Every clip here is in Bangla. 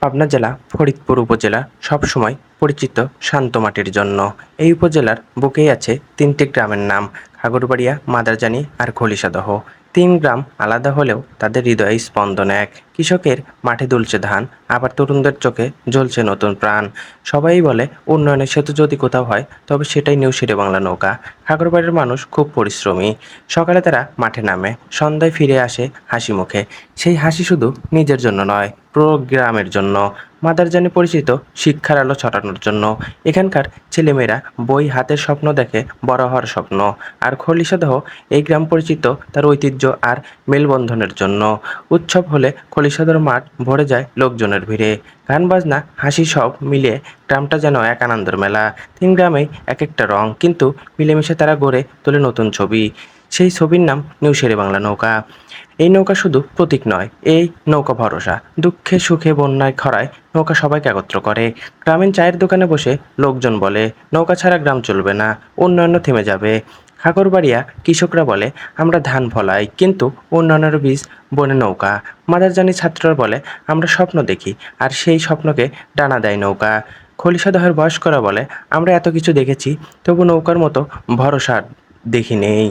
পাবনা জেলা ফরিদপুর উপজেলা সবসময় পরিচিত শান্ত মাটির জন্য। এই উপজেলার বুকেই আছে তিনটি গ্রামের নাম: খাগড়াবাড়িয়া, মাদারজানি আর খলিশাদহ। তিন গ্রাম আলাদা হলেও তাদের হৃদয়ে স্পন্দন এক। কৃষকের মাঠে দুলছে ধান, আবার তরুণদের চোখে জ্বলছে নতুন প্রাণ। সবাই বলে উন্নয়নের সেতু যদি কোথাও হয় তবে সেটাই নিউ শেরেবাংলা নৌকা। খাগড়াবাড়ির মানুষ খুব পরিশ্রমী। সকালে তারা মাঠে নামে, সন্ধ্যায় ফিরে আসে হাসি মুখে। সেই হাসি শুধু নিজের জন্য নয়, পুরো গ্রামের জন্য। মাদারজানি পরিচিত শিক্ষার আলো ছড়ানোর জন্য। এখানকার ছেলেমেয়েরা বই হাতের স্বপ্ন দেখে বড় হওয়ার স্বপ্ন। আর খলিশাদহ, এই গ্রাম পরিচিত তার ঐতিহ্য আর মেলবন্ধনের জন্য। উৎসব হলে খলিশাদহ মাঠ ভরে যায় লোকজনের ভিড়ে। গান বাজনা হাসি সব মিলিয়ে গ্রামটা যেন এক আনন্দের মেলা। তিন গ্রামেই এক একটা রং, কিন্তু মিলেমিশে তারা গড়ে তোলে নতুন ছবি। সেই ছবির নাম নিউ শেরেবাংলা নৌকা। এই নৌকা শুধু প্রতীক নয়, এই নৌকা ভরসা। দুঃখে সুখে বন্যায় খরায় নৌকা সবাইকে একত্র করে। গ্রামীণ চায়ের দোকানে বসে লোকজন বলে, নৌকা ছাড়া গ্রাম চলবে না, উন্নয়ন থেমে যাবে। খাগড়াবাড়িয়া কৃষকরা বলে, আমরা ধান ফলাই, কিন্তু উন্নয়নের বীজ বনে নৌকা। মাদারজানি ছাত্ররা বলে, আমরা স্বপ্ন দেখি, আর সেই স্বপ্নকে ডানা দেয় নৌকা। খলিশাদহের বয়স্করা বলে, আমরা এত কিছু দেখেছি, তবু নৌকার মতো ভরসা দেখি নেই।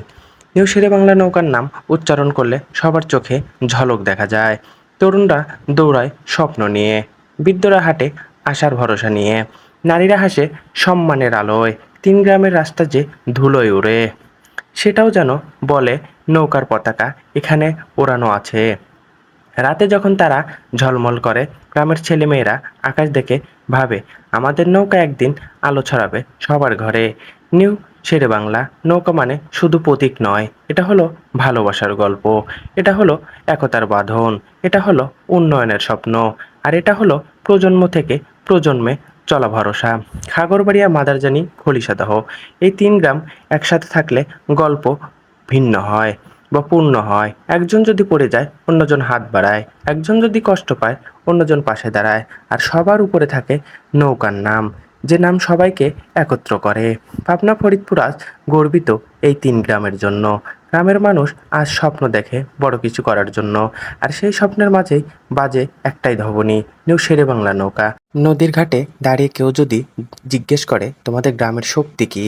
নিউ শেরেবাংলা নৌকার নাম উচ্চারণ করলে সবার চোখে ঝলক দেখা যায়। তরুণরা দৌড়ায় স্বপ্ন নিয়ে, বৃদ্ধরা হাঁটে আশার ভরসা নিয়ে, নারীরা হাসে সম্মানের আলোয়। তিন গ্রামের রাস্তা যে ধুলোয় উড়ে, সেটাও যেন বলে নৌকার পতাকা এখানে ওড়ানো আছে। রাতে যখন তারা ঝলমল করে, গ্রামের ছেলেমেয়েরা আকাশ দেখে ভাবে, আমাদের নৌকা একদিন আলো ছড়াবে সবার ঘরে। নিউ শেরেবাংলা নৌকা মানে শুধু প্রতীক নয়, এটা হলো ভালোবাসার গল্প, এটা হলো একতার বাঁধন, এটা হলো উন্নয়নের স্বপ্ন, আর এটা হলো প্রজন্ম থেকে প্রজন্মে চলা ভরসা। খাগড়াবাড়িয়া, মাদারজানি, খলিশাদহ, এই তিন গ্রাম একসাথে থাকলে গল্প ভিন্ন হয় বা পূর্ণ হয়। একজন যদি পড়ে যায়, অন্যজন হাত বাড়ায়। একজন যদি কষ্ট পায়, অন্যজন পাশে দাঁড়ায়। আর সবার উপরে থাকে নৌকার নাম, যে নাম সবাইকে একত্র করে। পাবনা ফরিদপুর আজ গর্বিত এই তিন গ্রামের জন্য। গ্রামের মানুষ আজ স্বপ্ন দেখে বড় কিছু করার জন্য, আর সেই স্বপ্নের মাঝেই বাজে একটাই ধ্বনি, নিউ শেরেবাংলা নৌকা। নদীর ঘাটে দাঁড়িয়ে কেউ যদি জিজ্ঞেস করে, তোমাদের গ্রামের শক্তি কি?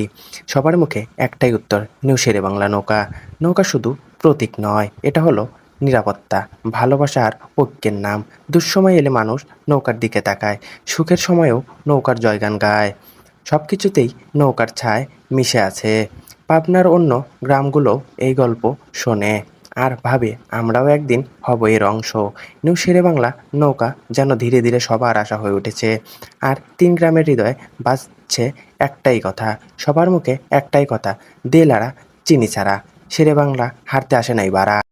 সবার মুখে একটাই উত্তর, নিউ শেরেবাংলা নৌকা। নৌকা শুধু প্রতীক নয়, এটা হলো নিরাপত্তা, ভালোবাসা আর ঐক্যের নাম। দুঃসময় এলে মানুষ নৌকার দিকে তাকায়, সুখের সময়েও নৌকার জয়গান গায়। সব কিছুতেই নৌকার ছায় মিশে আছে। পাবনার অন্য গ্রামগুলো এই গল্প শোনে আর ভাবে, আমরাও একদিন হব এর অংশ। নিউ শেরেবাংলা নৌকা যেন ধীরে ধীরে সবার আশা হয়ে উঠেছে। আর তিন গ্রামের হৃদয়ে বাজছে একটাই কথা, সবার মুখে একটাই কথা, দে লাড়া চিনি ছাড়া। শেরেবাংলা হারতে আসে নাই বাড়া।